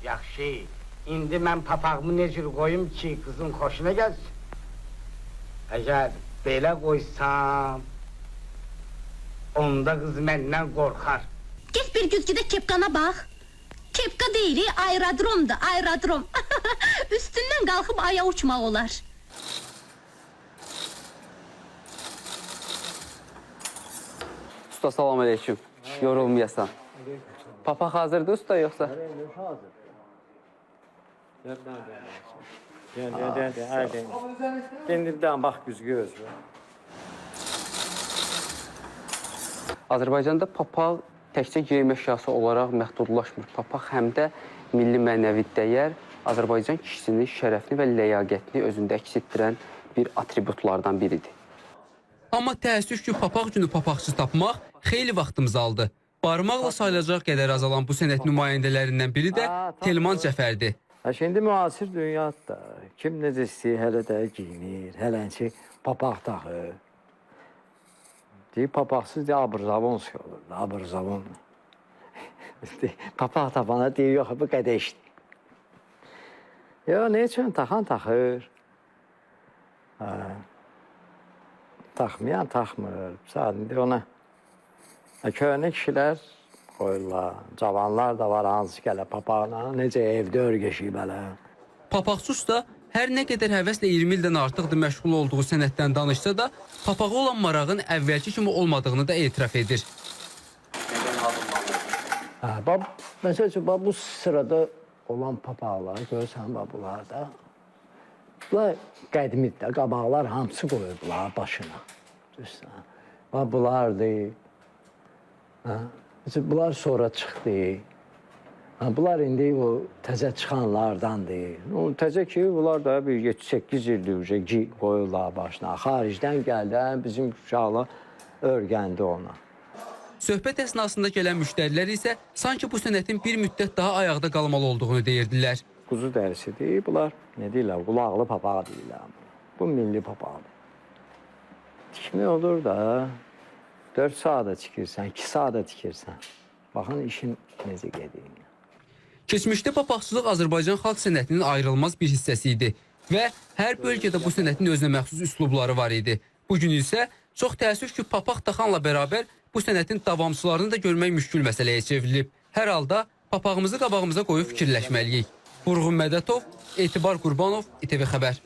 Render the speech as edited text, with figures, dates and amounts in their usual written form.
Yaxşı, indi mən papağımı necə qoyum ki, qızın xoşuna gəlsin. Əgər belə qoysam, onda qız məndən qorxar. Get bir güzgüdə kepkana bax. Kepka deyil, aerodromdur, aerodrom. Üstündən qalxıb aya uçmaq olar. Usta, salam aleyküm. Yorulmayasan. Papaq hazırdır usta, yoxsa? Hazır. Gel. Şimdi bir daha bak güzgü özü. Azərbaycanda papaq təkcə geyim əşyası olaraq məhdudlaşmır. Papaq həm də milli mənəvi dəyər, Azərbaycan kişisinin şərəfini və ləyaqətini özündə əks etdirən bir atributlardan biridir. Amma təəssüf ki, papaq günü papaqçı tapmaq xeyli vaxtımızı aldı. Barmaqla sayılacaq qədər azalan bu sənət nümayəndələrindən biri də Telman Cəfərdir. Şimdi müasir dünyada kim necə istəyir, hələ də giyinir, hələnçi papaq taxır. Deyir, papaqsız deyir, abır-zavonski olur, abır-zavon. Papaq tapana deyir, yox, bu qədəşdir. Yox, ne üçün? Taxan taxır. Taxmayan taxmır. Sadəcə ona köhnə kişilər qoyurlar. Cavanlar da var, hansı gələ papaqla, necə evdə örgəşib hələ. Papaqçı usta hər nə qədər həvəslə 20 ildən artıqdır məşğul olduğu sənətdən danışsa da, papağa olan marağın əvvəlki kimi olmadığını da etiraf edir. Məsəl üçün, bu sırada olan papaqlar, görürsən, bunlarda, bunlar qədimdir də, qabaqlar hamısı qoyurdular başına. Bunlardır. Bunlar sonra çıxdı. Bunlar indi o təzə çıxanlardandır. Təzə ki, bunlar da bir 7-8 ildir qoyurlar başına. Xaricdən gəldən bizim uşaqlar örgəndi ona. Söhbət əsnasında gələn müştərilər isə sanki bu sənətin bir müddət daha ayaqda qalmalı olduğunu deyirdilər. Quzu dərisidir, bunlar nə deyirlər, qulaqlı papağı deyirlər. Bu milli papaqdır. Tikmək olur da, 4 saata tikirsən, 2 saata tikirsən. Baxın, işin necə gedir. Keçmişdə papaqçılıq Azərbaycan xalq sənətinin ayrılmaz bir hissəsi idi və hər bölgədə bu sənətin özünə məxsus üslubları var idi. Bugün isə çox təəssüf ki, papaq taxanla bərabər bu sənətin davamçılarını da görmək müşkül məsələyə çevrilib. Hər halda papağımızı qabağımıza qoyub fikirləşməliyik. Vurğun Mədətov, Etibar Qurbanov, İTV Xəbər.